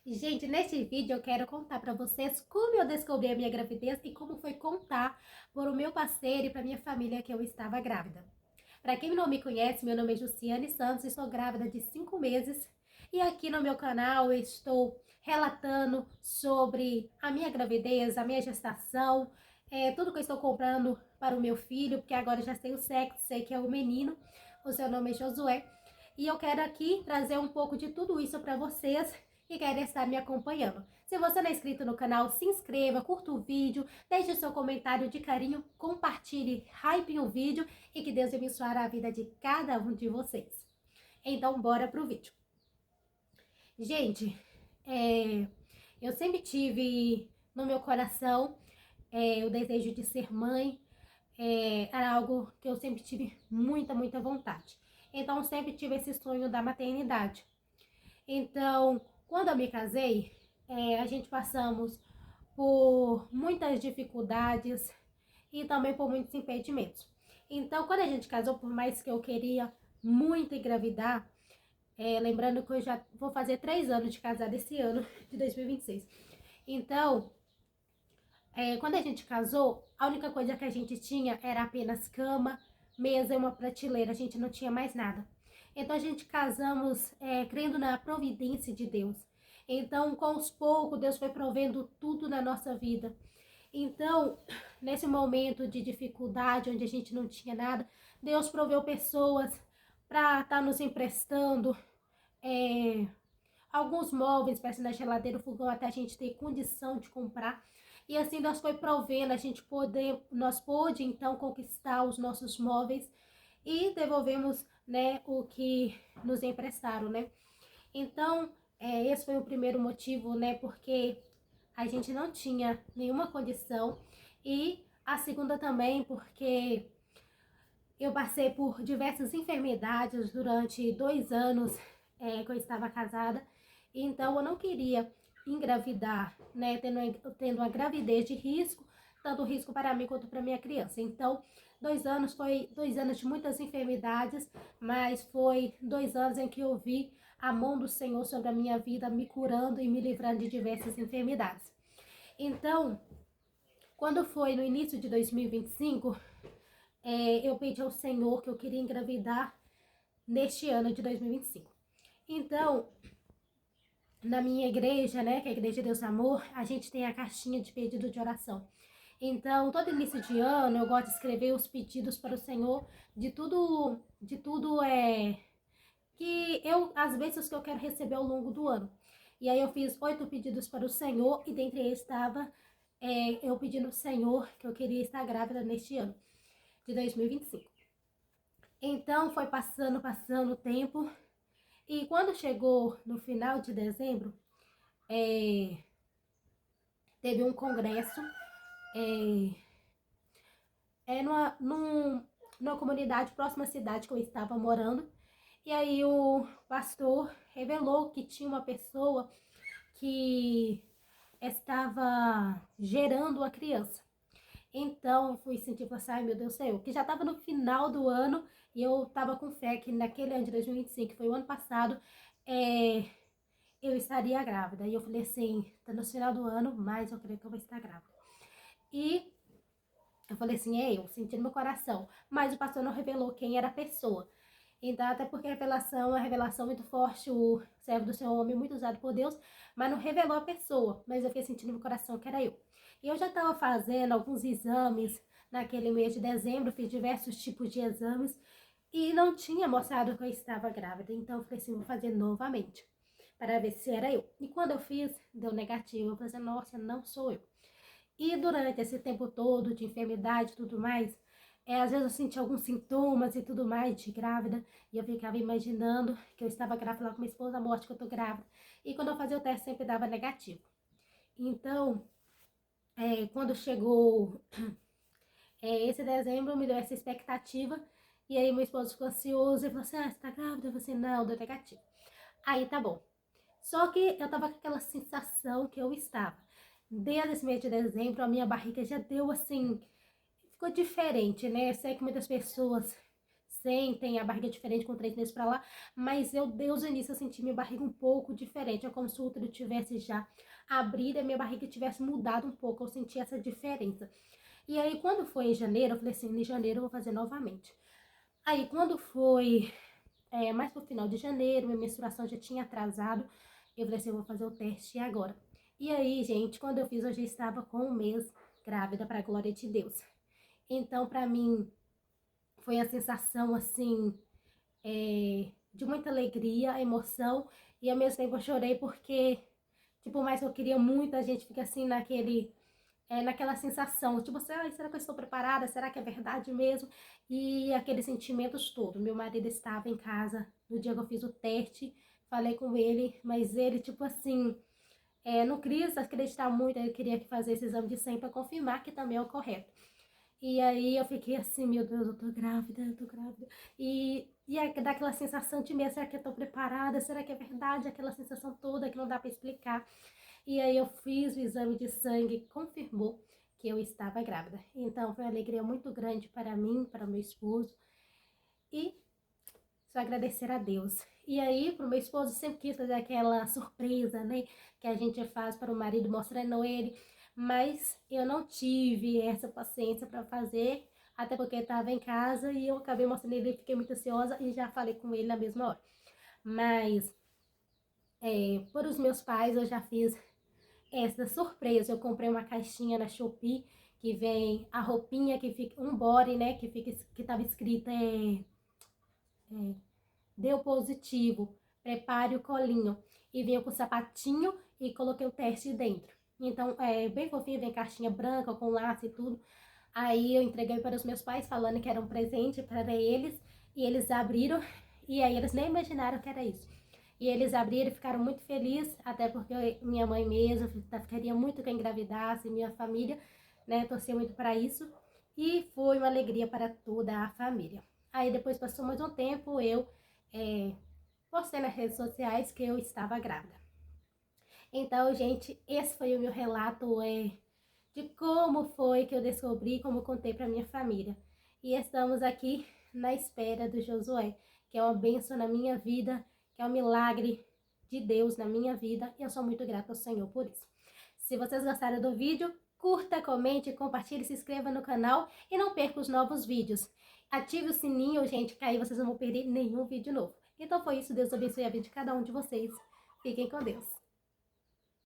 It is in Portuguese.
Gente, nesse vídeo eu quero contar pra vocês como eu descobri a minha gravidez e como foi contar por o meu parceiro e pra minha família que eu estava grávida. Pra quem não me conhece, meu nome é Jussiane Santos e sou grávida de 5 meses. E aqui no meu canal eu estou relatando sobre a minha gravidez, a minha gestação, tudo que eu estou comprando para o meu filho, porque agora eu já sei o sexo, sei que é um menino, o seu nome é Josué. E eu quero aqui trazer um pouco de tudo isso para vocês que querem estar me acompanhando. Se você não é inscrito no canal, se inscreva, curta o vídeo, deixe o seu comentário de carinho, compartilhe, hype o vídeo e que Deus abençoe a vida de cada um de vocês. Então, bora pro vídeo. Gente, eu sempre tive no meu coração o desejo de ser mãe, era algo que eu sempre tive muita vontade. Então, sempre tive esse sonho da maternidade. Então, quando eu me casei, a gente passamos por muitas dificuldades e também por muitos impedimentos. Então, quando a gente casou, por mais que eu queria muito engravidar, lembrando que eu já vou fazer 3 anos de casada esse ano, de 2026. Então, quando a gente casou, a única coisa que a gente tinha era apenas cama, mesa e uma prateleira, a gente não tinha mais nada. Então a gente casamos crendo na providência de Deus. Então, com os poucos, Deus foi provendo tudo na nossa vida. Então, nesse momento de dificuldade, onde a gente não tinha nada, Deus proveu pessoas para estar nos emprestando alguns móveis, peças na geladeira, o fogão, até a gente ter condição de comprar. E assim nós foi provendo, nós pôde então conquistar os nossos móveis e devolvemos, né, o que nos emprestaram, né? Então, esse foi o primeiro motivo, né, porque a gente não tinha nenhuma condição. E a segunda também porque eu passei por diversas enfermidades durante 2 anos que eu estava casada. Então eu não queria engravidar, né, tendo uma gravidez de risco, tanto risco para mim quanto para minha criança. Então, 2 anos foi 2 anos de muitas enfermidades, mas foi 2 anos em que eu vi a mão do Senhor sobre a minha vida, me curando e me livrando de diversas enfermidades. Então, quando foi no início de 2025, eu pedi ao Senhor que eu queria engravidar neste ano de 2025. Então, na minha igreja, né, que é a Igreja de Deus Amor, a gente tem a caixinha de pedido de oração. Então, todo início de ano, eu gosto de escrever os pedidos para o Senhor de tudo que eu, as bênçãos que eu quero receber ao longo do ano. E aí eu fiz 8 pedidos para o Senhor e dentre eles estava eu pedindo ao Senhor que eu queria estar grávida neste ano de 2025. Então, foi passando o tempo. E quando chegou no final de dezembro, teve um congresso numa comunidade próxima à cidade que eu estava morando. E aí o pastor revelou que tinha uma pessoa que estava gerando a criança. Então eu fui sentir, falei assim, ai meu Deus do céu, que já estava no final do ano e eu estava com fé que naquele ano de 2025, que foi o ano passado, eu estaria grávida. E eu falei assim, tá no final do ano, mas eu creio que eu vou estar grávida. E eu falei assim, eu senti no meu coração, mas o pastor não revelou quem era a pessoa. Então, até porque a revelação é uma revelação muito forte, o servo do Senhor, um homem muito usado por Deus, mas não revelou a pessoa, mas eu fiquei sentindo no meu coração que era eu. E eu já estava fazendo alguns exames naquele mês de dezembro, fiz diversos tipos de exames e não tinha mostrado que eu estava grávida. Então, eu falei assim, vou fazer novamente, para ver se era eu. E quando eu fiz, deu negativo. Eu falei assim, nossa, não sou eu. E durante esse tempo todo de enfermidade e tudo mais, às vezes eu sentia alguns sintomas e tudo mais de grávida, e eu ficava imaginando que eu estava grávida lá com minha esposa, a morte que eu tô grávida. E quando eu fazia o teste sempre dava negativo. Então, quando chegou esse dezembro, me deu essa expectativa, e aí meu esposo ficou ansioso e falou assim, você tá grávida? Eu falei assim, não, deu negativo. Aí tá bom. Só que eu tava com aquela sensação que eu estava. Desde esse mês de dezembro, a minha barriga já deu assim, ficou diferente, né? Eu sei que muitas pessoas sentem a barriga diferente com 3 meses pra lá, mas desde o início eu senti minha barriga um pouco diferente, é como se o útero tivesse já abrido e a minha barriga tivesse mudado um pouco, eu senti essa diferença. E aí, quando foi em janeiro, eu falei assim, em janeiro eu vou fazer novamente. Aí, quando foi mais pro final de janeiro, minha menstruação já tinha atrasado, eu falei assim, eu vou fazer o teste agora. E aí, gente, quando eu fiz, eu já estava com 1 mês grávida, para a glória de Deus. Então, para mim, foi a sensação, assim, de muita alegria, emoção, e ao mesmo tempo eu chorei porque, tipo, mais que eu queria muito, a gente fica assim naquela sensação, tipo assim, ai, será que eu estou preparada? Será que é verdade mesmo? E aqueles sentimentos todos. Meu marido estava em casa no dia que eu fiz o teste, falei com ele, mas ele, tipo assim, não queria acreditar muito, ele queria fazer esse exame de sangue para confirmar que também é o correto. E aí eu fiquei assim, meu Deus, eu tô grávida, eu tô grávida. E é daquela sensação de medo, será que eu tô preparada? Será que é verdade? Aquela sensação toda que não dá para explicar. E aí eu fiz o exame de sangue e confirmou que eu estava grávida. Então foi uma alegria muito grande para mim, para meu esposo. E só agradecer a Deus. E aí, pro meu esposo, sempre quis fazer aquela surpresa, né? Que a gente faz para o marido, mostrando ele. Mas eu não tive essa paciência para fazer, até porque estava em casa e eu acabei mostrando ele, fiquei muito ansiosa e já falei com ele na mesma hora. Mas, por os meus pais, eu já fiz essa surpresa. Eu comprei uma caixinha na Shopee que vem a roupinha que fica um body, né, que tava escrita deu positivo, prepare o colinho, e vinha com o sapatinho e coloquei o teste dentro. Então, bem fofinho, vem caixinha branca com laço e tudo. Aí eu entreguei para os meus pais falando que era um presente para eles, e eles abriram, e aí eles nem imaginaram que era isso. E eles abriram e ficaram muito felizes, até porque minha mãe mesmo queria muito que eu engravidasse, minha família, né, torcia muito para isso. E foi uma alegria para toda a família. Aí depois passou mais um tempo, eu postei nas redes sociais que eu estava grávida. Então, gente, esse foi o meu relato de como foi que eu descobri, como contei para minha família. E estamos aqui na espera do Josué, que é uma bênção na minha vida, que é um milagre de Deus na minha vida, e eu sou muito grata ao Senhor por isso. Se vocês gostaram do vídeo, curta, comente, compartilhe, se inscreva no canal e não perca os novos vídeos. Ative o sininho, gente, que aí vocês não vão perder nenhum vídeo novo. Então foi isso, Deus abençoe a vida de cada um de vocês. Fiquem com Deus.